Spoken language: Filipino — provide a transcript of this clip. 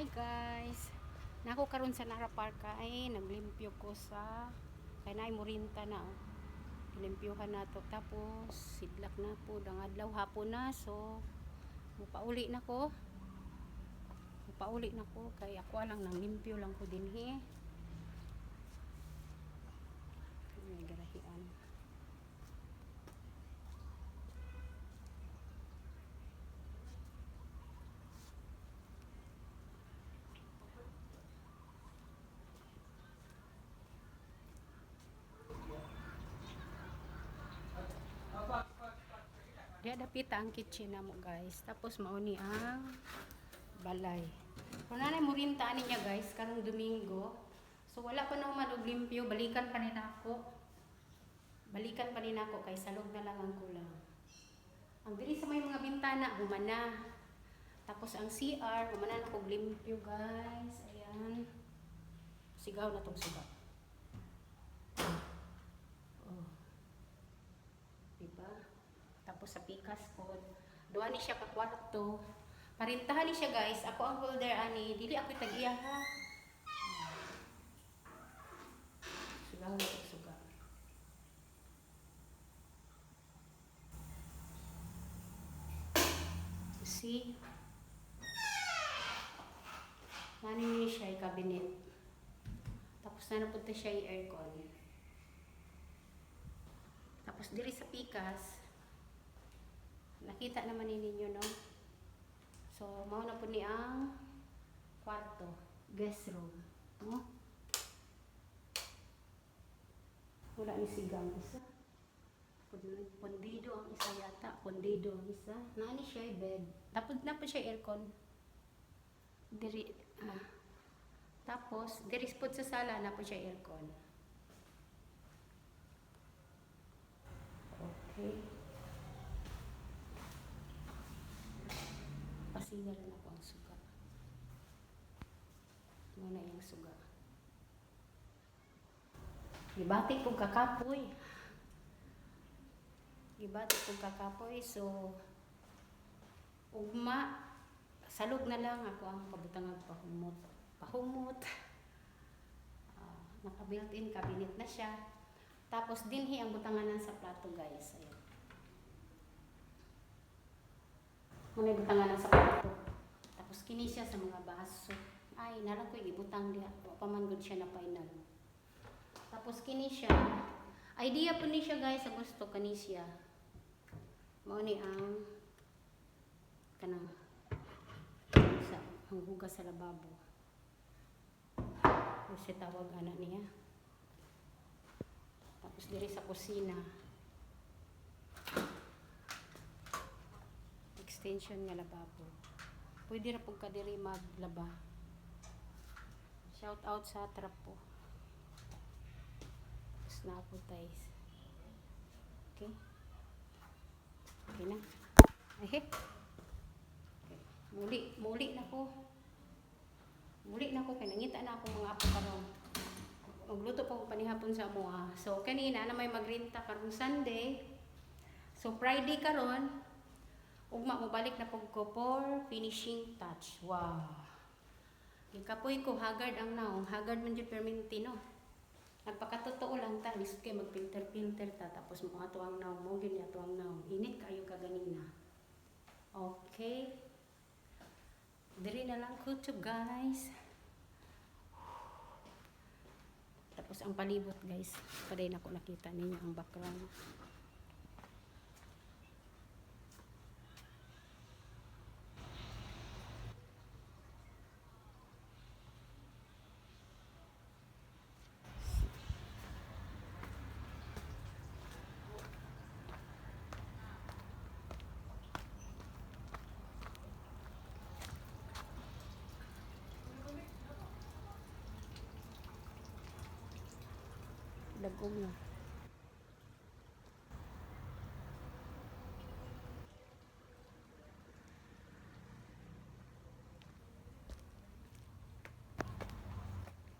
Hi guys. Nako karon sa Nara Park ay naglimpyo ko sa kay naay murinta na. Limpyohan nato tapos sidlak na po dang adlaw hapon na so mupauli na ko. Mupauli na ko kay ako lang nang limpyo lang ko dinhi. May garahian. Diya dapit ang kitchen na mo guys. Tapos mauni ang balay. Kung nanay murinta niya guys karong Domingo. So wala pa na og limpyo, balikan pa ni nako. Balikan pa ni nako kay salog na lang ang kulang. Ang diri sa may mga bintana humana. Tapos ang CR humana na kog limpyo guys. Ayan. Sigaw na tong sugat. Oh. Diba? Tapos sa pikas pod, duha ni siya ka kwarto. Parintahan ni siya guys. Ako ang holder ani, dili ako tag-iya ha. Sugaw na tong sugat. See? Nani ni siya yung cabinet. Tapos na napunta siya yung aircon. Tapos diri sa pikas, nakita naman ninyo no? So, mao na po ni ang kwarto, guest room. No? Wala ni sigang isa. Pondido ang isa yata. Pondido ang isa. Nani siya yung bed. Tapos na po siya aircon. Diri, tapos, diri spot sa sala na po siya aircon. Okay. Pasingal na po ang suga. Muna yung suga. Gibati kong kakapoy. Gibati kong kakapoy. So, ugma, salog na lang ako ang kabutang pahumot. Pahumot. Naka-built-in cabinet na siya. Tapos, dinhi ang butanganan sa plato guys. Ayan. Muna yung butanganan sa plato. Tapos, kini siya sa mga baso. Ay, nalang ko ibutang diha. Pamanggod siya na final. Tapos, kini siya. Idea po ni siya guys sa gusto kani siya. Mao ni ang kanang sa ang hugas sa lababo. Kasi tawag anak niya. Tapos diri sa kusina. Extension nga lababo. Pwede ra pud ka diri maglaba. Shout out sa trapo. Tapos na po guys. Okay. Okay na. Ay, okay. Muli na ko. Muli na ko kay nangita na ako mga apo karon. Magluto pa ko panihapon sa amoa. So kanina na may magrinta karong Sunday. So Friday karon ugma mo balik na pug ko for finishing touch. Wow. Gikapoy ko haggard ang naong. Haggard man jud perminti no. Nagpakatotoo lang ta lisod kay magfilter ta tapos mo ato ang naong mo gyud ato ang naong. Init kayo kaganina. Okay. Diri na lang ko to guys. Tapos ang palibot guys. Paday na ko nakita ninyo ang background. Dagong na.